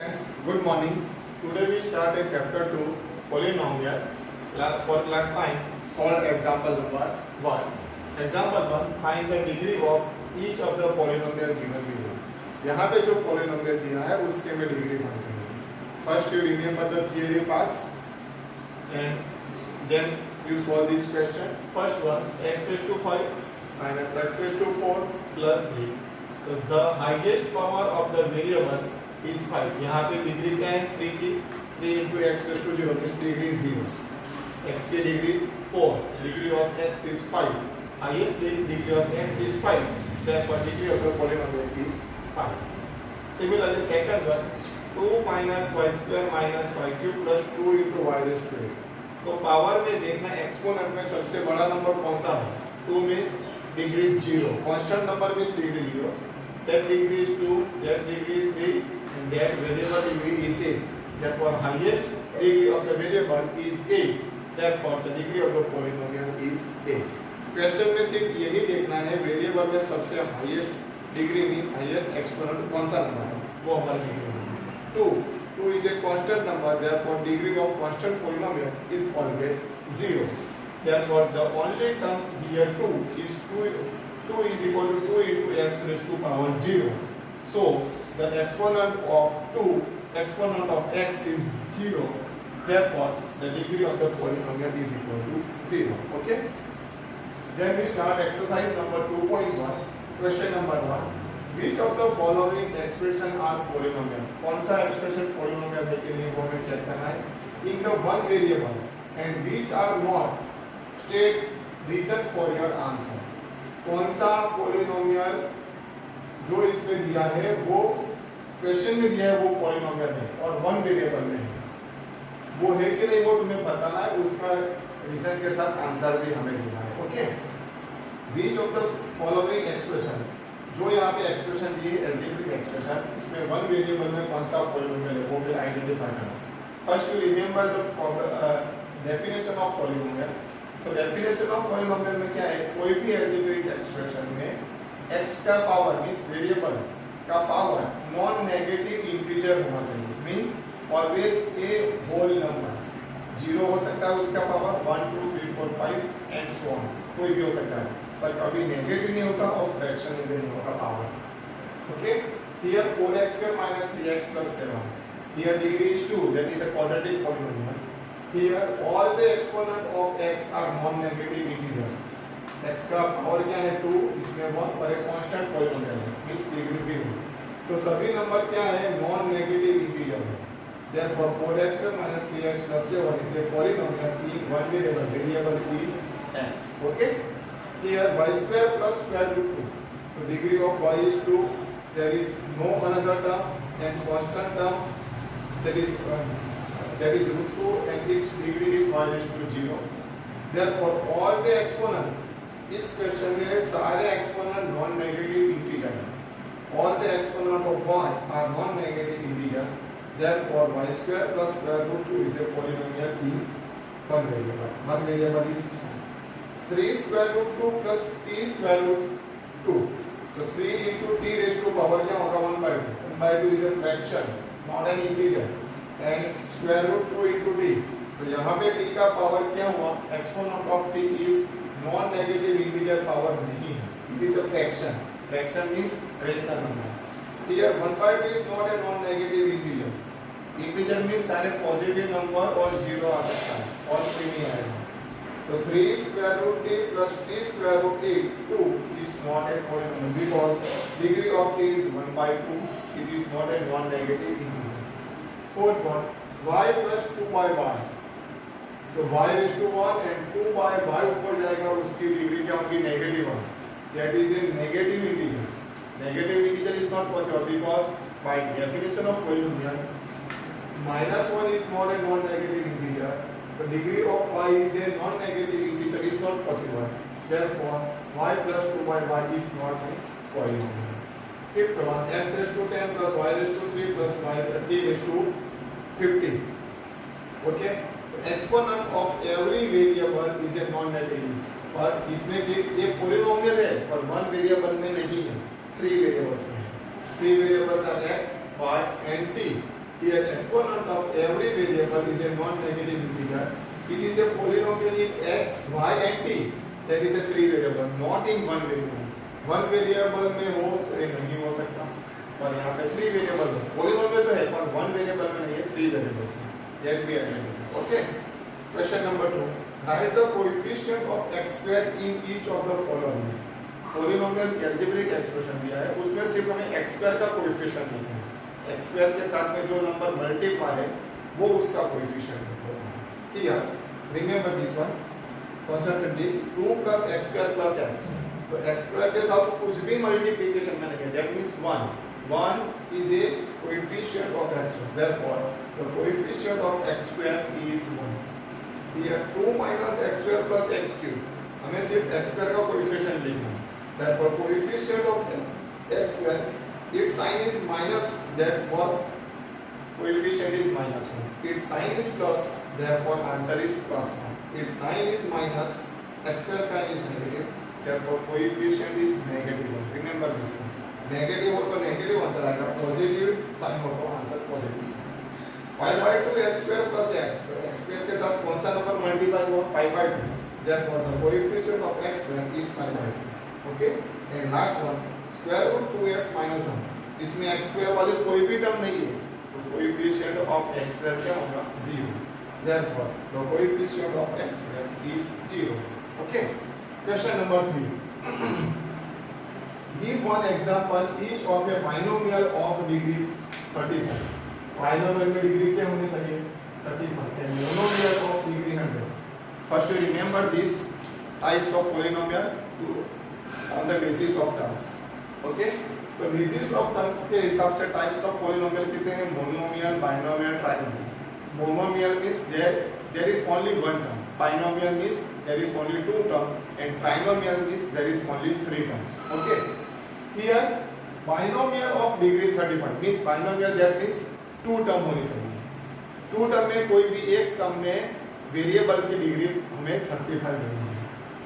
Friends, good morning. Today we start a chapter 2 polynomial for class 9. Solve example number 1. Example 1, find the degree of each of the polynomial given below. यहाँ पे जो polynomial दिया है उसके में degree find करनी है. First you remember the theory parts and then you solve this question. First one, x raised to 5 minus x raised to 4 plus 3. So the highest power of the variable is 5. यहाँ पे degree क्या है 3 की. 3 into x raised to 0 means degree 0. x की degree 4. Degree of x is 5. Highest degree of x is 5. Therefore degree of the polynomial is 5. Similarly second one, 2 minus y square minus y cube plus 2 into y raised to 8. तो power में देखना exponent में सबसे बड़ा number कौन सा है. 2 means degree 0. Constant number means degree 0. That degree is 2. That degree is 3. And that variable degree is 8. Therefore highest degree of the variable is 8. Therefore the degree of the polynomial is 8. Question में सिर्फ यही देखना है variable में सबसे highest degree means highest exponent कौन सा number है वो हमारे degree 2 is a constant number, therefore degree of constant polynomial is always 0. Therefore the only terms here 2 is 2 is equal to 2 into x raised to power 0. So the exponent of 2, exponent of x is 0. Therefore the degree of the polynomial is equal to 0. Okay. Then we start exercise number 2.1. Question number 1. Which of the following expression are polynomial? कौन सा expression polynomial है कि नहीं वो हमें check करना है. In the one variable and which are not, state reason for your answer. कौन सा polynomial जो इसमें दिया है वो क्वेश्चन में दिया है वो polynomial है और वन वेरिएबल में है. वो है कि नहीं वो तुम्हें बताना है, उसका रीजन के साथ आंसर भी हमें देना है. Okay. Which of the following expression, जो यहाँ पे एक्सप्रेशन दी है एल्जेब्रिक एक्सप्रेशन, इसमें वन वेरिएबल में कौन सा पॉलिनोमियल है वो फिर आइडेंटिफाई करना. First you remember the definition of polynomial. तो डेफिनेशन ऑफ पॉलिनोमियल में क्या है, कोई भी एल्जेब्रिक एक्सप्रेशन में x का पावर मींस वेरिएबल का पावर नॉन नेगेटिव इंटीजर होना चाहिए. Means always a whole numbers. 0 हो सकता है उसका पावर, 1 2 3 4 5 एंड सो ऑन, कोई भी हो सकता है, पर कभी नेगेटिव नहीं होगा और फ्रैक्शन में नहीं होगा power. Okay. Here 4x square minus 3x plus 7. Here degree is 2, that is a quadratic polynomial. Here all the exponent of x are non-negative integers. x का पावर क्या है 2, इसमें 1 और एक कांस्टेंट पॉलिनोमियल है मींस डिग्री 0. तो सभी number क्या है नॉन नेगेटिव इंटीजर है. Therefore 4x square minus 3x plus 7 is a polynomial in one variable is x. Okay. Here y square plus square root 2. So degree of y is 2. There is no another term and constant term. That is root 2 and its degree is y raised to 0. Therefore all the exponent इस question में सारे exponent non negative integer हैं. All the exponent of y are non negative integers. Therefore y square plus square root 2 is a polynomial in one variable. One variable is 3 square root 2 plus t square root 2. So 3 into t raised to power क्या होगा 1 by 2. 1 by 2 is a fraction, not an integer. And square root 2 into t. तो यहाँ पे t का power क्या हुआ? Exponent of t is non-negative integer power नहीं है. It is a fraction. Fraction means rational number. Here 1 by 2 is not a non-negative integer. Integer means सारे positive number और 0 आ सकता है और 3 नहीं आएगा. So 3 square root t plus t square root 2 is not a polynomial because degree of t is 1 by 2. It is not a non-negative integer. Fourth one, y plus 2 by y. तो y raised to 1 and 2 by y ऊपर जाएगा उसकी degree क्या होगी negative 1. That is a negative integer. Negative integer is not possible because by definition of polynomial, -1 is not a non-negative integer. The degree of y is a non-negative integer is not possible. Therefore, y plus 2 by y is not a polynomial. Fifth one, x raised to 10 plus y raised to 3 plus y t raised to 50. Okay. Exponent of every variable is a non-negative. और इसमें ये polynomial है पर one variable में नहीं है, 3 variables में. 3 variables are x, y and t. Here exponent of every variable is a non-negative integer. It is a polynomial in x, y and t. That is a three variable, not in one variable. One variable में हो तो ये नहीं हो सकता, और यहाँ पे थ्री वेरिएबल है. पोलिनोमियल तो है पर वन वेरिएबल में नहीं है, थ्री वेरिएबल्स हैं. That we identify. Okay. Question number 2. Write the coefficient of x square in each of the following. Polynomial algebraic expression दिया है, उसमें सिर्फ हमें x स्क्वायर का कोएफिशिएंट लिखना है. x स्क्वायर के साथ में जो नंबर मल्टीप्लाई है वो उसका कोएफिशिएंट होता है. Here, remember this one. Concentrate this. 2 plus x square plus x. तो x स्क्वायर के साथ कुछ भी मल्टीप्लिकेशन में नहीं है. That means 1. 1 is a coefficient of x square. Therefore, the coefficient of x square is 1. Here 2 minus x square plus x cube. हमें सिर्फ x square का कोएफिशिएंट लिखना है. Therefore, coefficient of x square, its sign is minus. Therefore, coefficient is minus 1. Its sign is plus. Therefore, answer is plus 1. Its sign is minus. X square sign is negative. Therefore, coefficient is negative 1. Remember this one. Negative हो तो negative answer आएगा. Positive sign हो तो answer positive. Pi by 2 x square plus x. तो x square के साथ कौन सा नंबर मल्टीप्लाई हुआ? Pi by 2. Therefore, the coefficient of x square is pi by 2. Okay. And last one, square root 2x minus 1. इसमें x square वाली कोई भी टर्म नहीं है, तो coefficient of x square क्या होगा? 0. Therefore, the coefficient of x square is 0. Okay. Question number 3. Give one example each of a binomial of degree 35. Binomial में डिग्री क्या होनी चाहिए? 35. And monomial of degree 100. First, you remember these types of polynomial on the basis of terms. Okay? तो basis of term के हिसाब से types of polynomial कितने हैं? Monomial, binomial, trinomial. Monomial means there is only one term. Binomial means there is only two terms, and trinomial means there is only three terms. Okay? Here binomial of degree 35 means binomial, that means two term होनी चाहिए. Two term में कोई भी एक term में variable की degree हमें 35 लेनी है.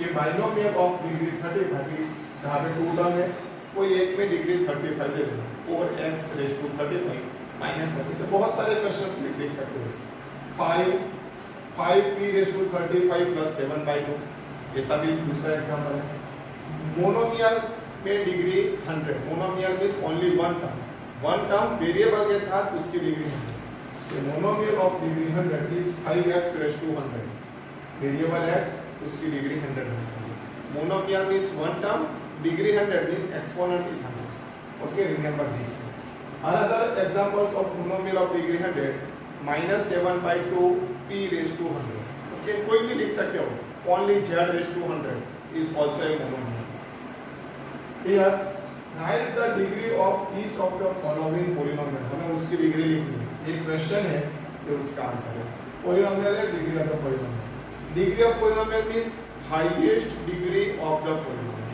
ये बाइनोमियल ऑफ डिग्री 35 इस जहाँ पे टू टर्म है, कोई एक में डिग्री 35 ले लेना. 4x रेज़ टू 35 माइनस है. इससे बहुत सारे क्वेश्चंस लिख सकते हो. 5p raise to 35 plus 7/2. ऐसा भी दूसरा एग्जांपल है. मोनोमियल में degree 100. Monomial means only one term variable के साथ उसकी degree 100. The monomial of degree 100 is 5x raised to 100. Variable x उसकी डिग्री 100 होनी चाहिए. Monomial means one term, degree 100 means exponent is 100. Okay, remember this one. Another examples of monomial of degree 100, minus 7/2 p raised to 100. Okay, कोई भी लिख सकते हो. Only z raised to 100 is also a monomial. Here, write the degree of each of the following polynomial. हमें उसकी degree लिखनी है. एक क्वेश्चन है जो उसका आंसर है. पॉलिनोमियल है, degree of the polynomial. Degree of polynomial means highest degree of the polynomial.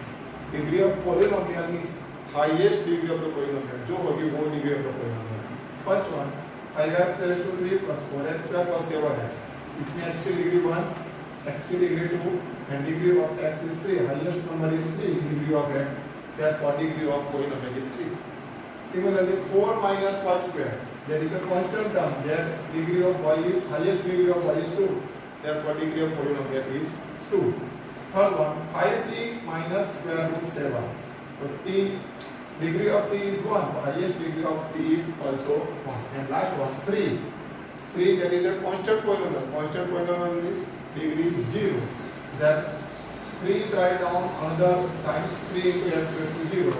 Degree of polynomial means highest degree of the polynomial जो होगी वो degree of the polynomial. First one 5x raised to 3 plus 4x square plus 7x. इसमें x की degree 1, x की degree 2 and degree of x is 3. Highest number is 3. degree of x, therefore degree of polynomial is 3. Similarly 4 minus 1 square, there is a constant term. Their degree of y is highest degree of y is 2. Therefore, degree of polynomial is 2. Third one, 5t minus square root 7. So t degree of t is 1. The highest degree of t is also 1. And last one, 3. 3 that is a constant polynomial. Constant polynomial means degree is 0. That 3 is write down another times 3 into x raised to 0.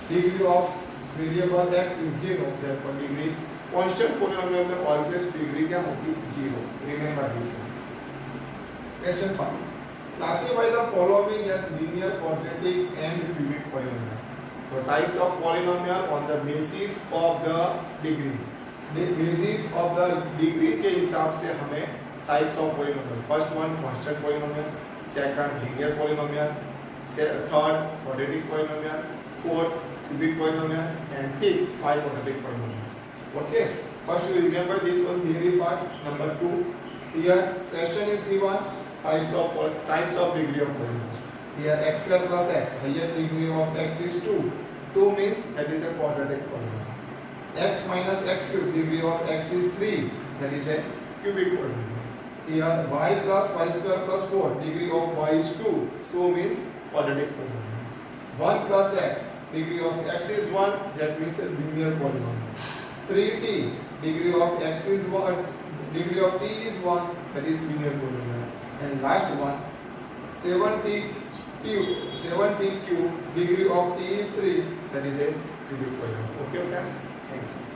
Degree of variable x is 0. Therefore, degree constant polynomial में always degree क्या होगी? 0. Remember this one. Question 5. Classify the following as linear, quadratic, and cubic polynomial. So types of polynomial on the basis of the degree. The basis of the degree के हिसाब से हमें types of polynomial. First one constant polynomial, second linear polynomial, third quadratic polynomial, fourth cubic polynomial, and fifth quadratic polynomial. Okay, first you remember this one theory part. Number 2, here question is given types of degree of polynomial. Here x square plus x, highest degree of x is 2. 2 means that is a quadratic polynomial. x minus x cube, degree of x is 3, that is a cubic polynomial. Here y plus y square plus 4, degree of y is 2, 2 means quadratic polynomial. 1 plus x, degree of x is 1, that means a linear polynomial. 3t, degree of x is 1, degree of t is 1, that is linear polynomial. And last one, 7t cube, degree of t is 3, that is a cubic polynomial. Okay friends, thank you.